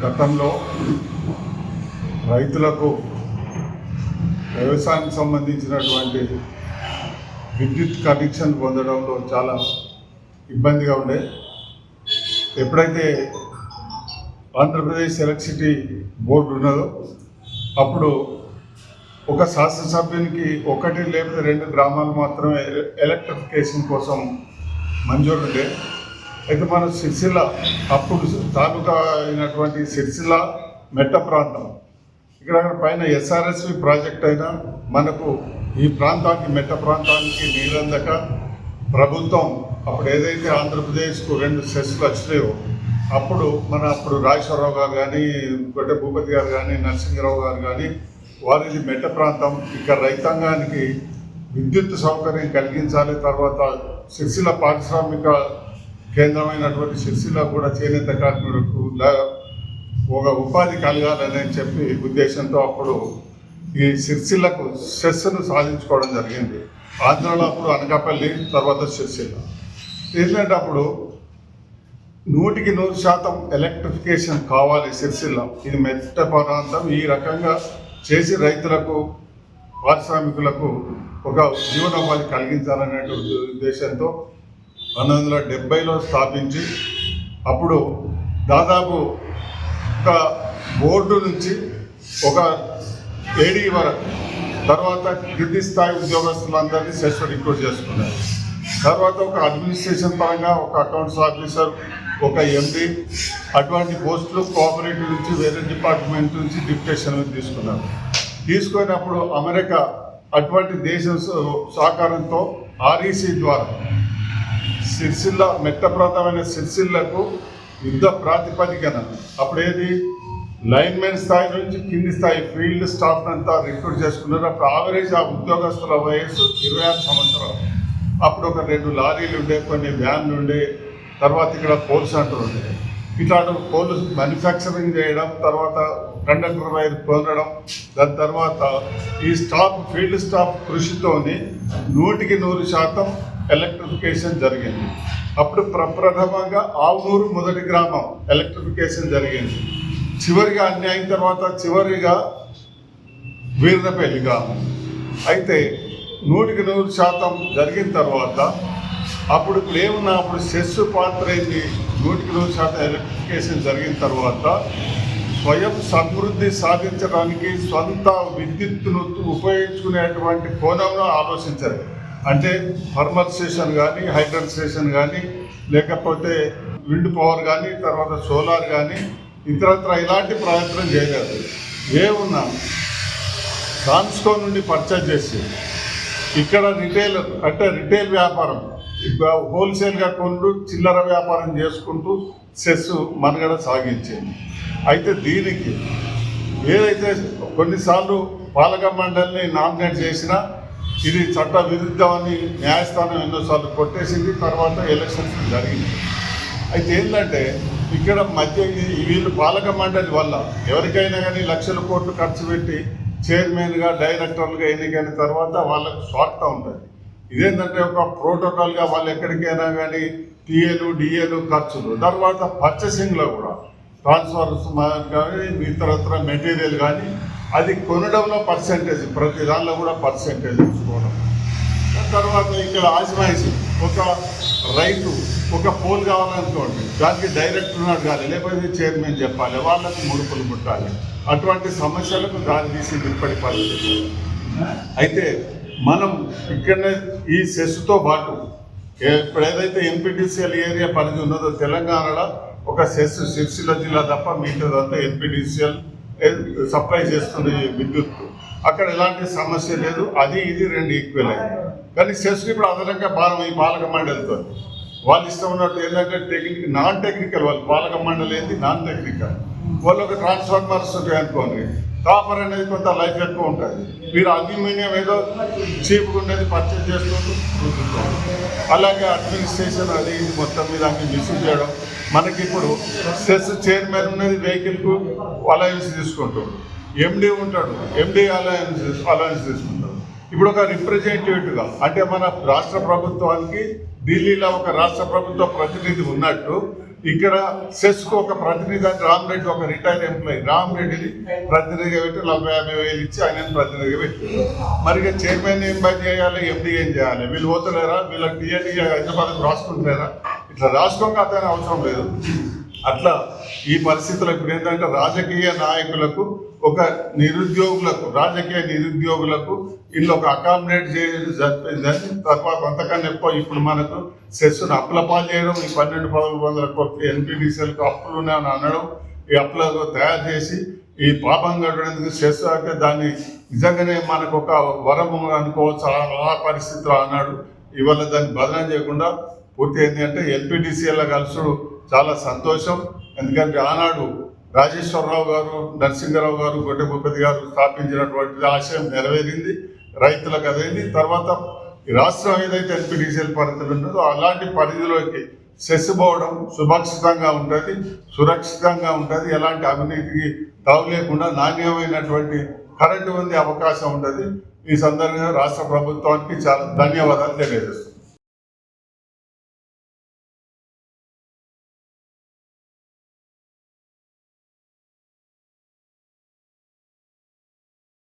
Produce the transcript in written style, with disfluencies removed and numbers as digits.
గతంలో రైతులకు వ్యవసాయానికి సంబంధించినటువంటి విద్యుత్ కనెక్షన్ పొందడంలో చాలా ఇబ్బందిగా ఉండే. ఎప్పుడైతే ఆంధ్రప్రదేశ్ ఎలక్ట్రిసిటీ బోర్డు ఉన్నదో అప్పుడు ఒక శాసనసభ్యునికి 1 లేదా 2 గ్రామాలు మాత్రమే ఎలక్ట్రిఫికేషన్ కోసం మంజూరు ఉండే. అయితే మన సిరిసిల్ల అప్పుడు తాలూకా అయినటువంటి సిరిసిల్ల మెట్ట ప్రాంతం, ఇక్కడ పైన ఎస్ఆర్ఎస్వి ప్రాజెక్ట్ అయినా మనకు ఈ ప్రాంతానికి మెట్ట ప్రాంతానికి నీళ్ళందక ప్రభుత్వం అప్పుడు ఏదైతే ఆంధ్రప్రదేశ్కు 2 సెస్లు వచ్చినాయో అప్పుడు రాజేశ్వరరావు గారు కానీ, గొడ్డ భూపతి గారు కానీ, నరసింహరావు గారు కానీ వారిది మెట్ట ప్రాంతం, ఇక్కడ రైతాంగానికి విద్యుత్ సౌకర్యం కలిగించాలి. తర్వాత సిరిసిల్ల పారిశ్రామిక కేంద్రమైనటువంటి సిరిసిల్ల కూడా చేనేత కార్మికులకు ఒక ఉపాధి కలగాలని చెప్పి ఉద్దేశంతో అప్పుడు ఈ సిరిసిల్లకు సెస్ను సాధించుకోవడం జరిగింది. ఆంధ్రలో అప్పుడు అనకాపల్లి, తర్వాత సిరిసిల్ల. ఏంటంటే అప్పుడు 100% ఎలక్ట్రిఫికేషన్ కావాలి సిరిసిల్ల, ఇది మెట్ట ప్రాంతం, ఈ రకంగా చేసి రైతులకు పారిశ్రామికులకు ఒక జీవనోపాధి కలిగించాలనే ఉద్దేశంతో 1970లో స్థాపించి అప్పుడు దాదాపు ఒక బోర్డు నుంచి ఒక ఏడీ వరకు, తర్వాత కింది స్థాయి ఉద్యోగస్తులందరినీ సెస్ రిక్రూట్ చేసుకున్నారు. తర్వాత ఒక అడ్మినిస్ట్రేషన్ పరంగా ఒక అకౌంట్స్ ఆఫీసర్, ఒక ఎండి, అటువంటి పోస్టులు కోఆపరేటివ్ నుంచి వేరే డిపార్ట్మెంట్ నుంచి డిప్యుటేషన్ తీసుకున్నప్పుడు అమెరికా అటువంటి దేశం సహకారంతో ఆర్ఈసీ ద్వారా సిరిసిల్ల మెట్ట ప్రాంతమైన సిరిసిల్లకు యుద్ధ ప్రాతిపదికన అప్పుడేది లైన్మెన్ స్థాయి నుంచి కింది స్థాయి ఫీల్డ్ స్టాఫ్ అంతా రిక్రూట్ చేసుకున్నారు. అప్పుడు ఆవరేజ్ ఆ ఉద్యోగస్తుల వయస్సు 26 సంవత్సరాలు. అప్పుడు ఒక 2 లారీలు ఉండే, కొన్ని వ్యాన్లు ఉండే, తర్వాత ఇక్కడ పోల్ సెంటర్ ఉండే. ఇట్లాంటి పోల్ మ్యానుఫ్యాక్చరింగ్ చేయడం, తర్వాత కండక్టర్ వైర్ కొనడం, దాని తర్వాత ఈ స్టాఫ్ ఫీల్డ్ స్టాఫ్ కృషితోని 100% ఎలక్ట్రిఫికేషన్ జరిగింది. అప్పుడు ప్రప్రథమంగా ఆవునూరు మొదటి గ్రామం ఎలక్ట్రిఫికేషన్ జరిగింది. చివరిగా అన్ని అయిన తర్వాత చివరిగా వీర్నపల్లి గ్రామం. అయితే 100% జరిగిన తర్వాత అప్పుడు ఏమున్నా అప్పుడు సెస్ పాత్ర అయింది. 100% ఎలక్ట్రిఫికేషన్ జరిగిన తర్వాత స్వయం సమృద్ధి సాధించడానికి సొంత విద్యుత్తును ఉపయోగించుకునేటువంటి కోణంలో ఆలోచించారు. అంటే థర్మల్ స్టేషన్ కానీ, హైడ్రల్ స్టేషన్ కానీ, లేకపోతే విండ్ పవర్ కానీ, తర్వాత సోలార్ కానీ, ఇతరత్ర ఇలాంటి ప్రయత్నం చేయలేదు. ఏమున్నా ట్రాన్స్కో నుండి పర్చేజ్ చేసి ఇక్కడ రిటైలర్ అంటే రిటైల్ వ్యాపారం, హోల్సేల్గా కొంటూ చిల్లర వ్యాపారం చేసుకుంటూ సెస్ మనుగడ సాగించింది. అయితే దీనికి ఏదైతే కొన్నిసార్లు పాలక మండలిని నామినేట్ చేసినా ఇది చట్ట విరుద్ధమని న్యాయస్థానం ఎన్నోసార్లు కొట్టేసింది. తర్వాత ఎలక్షన్స్ జరిగింది. అయితే ఏంటంటే ఇక్కడ మధ్య వీళ్ళు పాలక మండలి వల్ల ఎవరికైనా కానీ లక్షల కోట్లు ఖర్చు పెట్టి చైర్మన్గా, డైరెక్టర్లుగా ఎన్నికైన తర్వాత వాళ్ళకు స్వార్థం ఉంటుంది. ఇదేంటంటే ఒక ప్రోటోకాల్గా వాళ్ళు ఎక్కడికైనా కానీ టీఏలు, డిఏలు ఖర్చులు, తర్వాత పర్చేసింగ్లో కూడా ట్రాన్స్ఫర్స్ కానీ, ఇతరత్ర మెటీరియల్ కానీ అది కొనడంలో పర్సెంటేజ్, ప్రతి దానిలో కూడా పర్సెంటేజ్ తీసుకోవడం. తర్వాత ఇక్కడ ఆజమాయిషి, ఒక రైతు ఒక పోల్ కావాలనుకోండి, దానికి డైరెక్టర్ ఉన్నాడు కానీ, లేకపోతే చైర్మన్ చెప్పాలి, వాళ్ళకి ముడుపులు ముట్టాలి. అటువంటి సమస్యలకు దారి తీసింది ఇప్పటి పరిస్థితి. అయితే మనం ఇక్కడనే ఈ సెస్తో పాటు ఇప్పుడు ఏదైతే ఎన్పిటిసిఎల్ ఏరియా పరిధి ఉన్నదో తెలంగాణలో ఒక సెస్ సిరిసిల్ల జిల్లా తప్ప మిగతాదంతా ఎన్పిటిసిఎల్ సప్లై చేస్తుంది విద్యుత్. అక్కడ ఎలాంటి సమస్య లేదు. అది ఇది 2 ఈక్వల్ అయింది. కానీ సెస్ ఇప్పుడు అదనంగా భారం ఈ పాలక మండలితో వాళ్ళు ఇష్టం ఉన్నట్టు ఏంటంటే నాన్ టెక్నికల్, వాళ్ళు పాలక మండలి ఏంది నాన్ టెక్నికల్. వాళ్ళు ఒక ట్రాన్స్ఫార్మర్స్ ఉంటాయి అనుకోండి, కాపర్ అనేది కొంత లైఫ్ ఎక్కువ ఉంటుంది. మీరు అల్యూమినియం ఏదో చీప్గా ఉండేది పర్చేజ్ చేసుకుంటూ అలాగే అడ్మినిస్ట్రేషన్ అది మొత్తం మీద అన్ని మిస్యూజ్ చేయడం. మనకి ఇప్పుడు సెస్ చైర్మన్ ఉన్నది వెహికల్కు అలయన్స్ తీసుకుంటాడు, ఎండి ఉంటాడు, ఎండి అలయన్స్ తీసుకుంటాడు. ఇప్పుడు ఒక రిప్రజెంటేటివ్గా అంటే మన రాష్ట్ర ప్రభుత్వానికి ఢిల్లీలో ఒక రాష్ట్ర ప్రభుత్వ ప్రతినిధి ఉన్నట్టు ఇక్కడ సెస్కు ఒక ప్రతినిధి అంటే రామరెడ్డి ఒక రిటైర్డ్ ఎంప్లాయీ, రామరెడ్డిని ప్రతినిధిగా పెట్టి 40,000-50,000 ఇచ్చి ఆయన ప్రతినిధిగా పెట్టి మరి ఇక చైర్మన్ ఏం పని చేయాలి, ఎండీ ఏం చేయాలి, వీళ్ళు పోతలేరా, వీళ్ళకి టీఎన్టీ హైదరాబాద్ రాసుకుంటారా, ఇట్లా రాసుకోక అతని అవసరం లేదు. అట్లా ఈ పరిస్థితుల్లో ఇప్పుడు ఏంటంటే రాజకీయ నాయకులకు ఒక రాజకీయ నిరుద్యోగులకు ఇల్లు ఒక అకామిడేట్ చేయడం జరిపోయిందని తర్వాత అంతకన్నా ఎక్కువ ఇప్పుడు మనకు సెస్సును అప్పులపాలు చేయడం, ఈ 12,000-11,000 కోట్ల ఎన్పీడీసీలకు అప్పులు ఉన్నాయని అనడం, ఈ అప్పులకు తయారు చేసి ఈ పాపం కట్టడానికి సెస్ అంటే దాన్ని నిజంగానే మనకు ఒక వరము అనుకోవచ్చు ఆ పరిస్థితిలో అన్నాడు. ఇవాళ దాన్ని బదనం చేయకుండా పూర్తి ఏంటి అంటే ఎల్పీడీసీల కలుసుడు చాలా సంతోషం. ఎందుకంటే ఆనాడు రాజేశ్వరరావు గారు, నరసింహరావు గారు, గొడ్డె భూపతి గారు స్థాపించినటువంటి ఆశయం నెరవేరింది, రైతులకు అదేంది. తర్వాత ఈ రాష్ట్రం ఏదైతే ఎల్పీడీసీఎల్ పరిధిలో ఉంటుందో అలాంటి పరిధిలోకి సెస్ పోవడం సురక్షితంగా ఉంటుంది, ఎలాంటి అవినీతికి తావు లేకుండా నాణ్యమైనటువంటి కరెంటు పొందే అవకాశం ఉంటుంది. ఈ సందర్భంగా రాష్ట్ర ప్రభుత్వానికి చాలా ధన్యవాదాలు తెలియజేస్తున్నాను.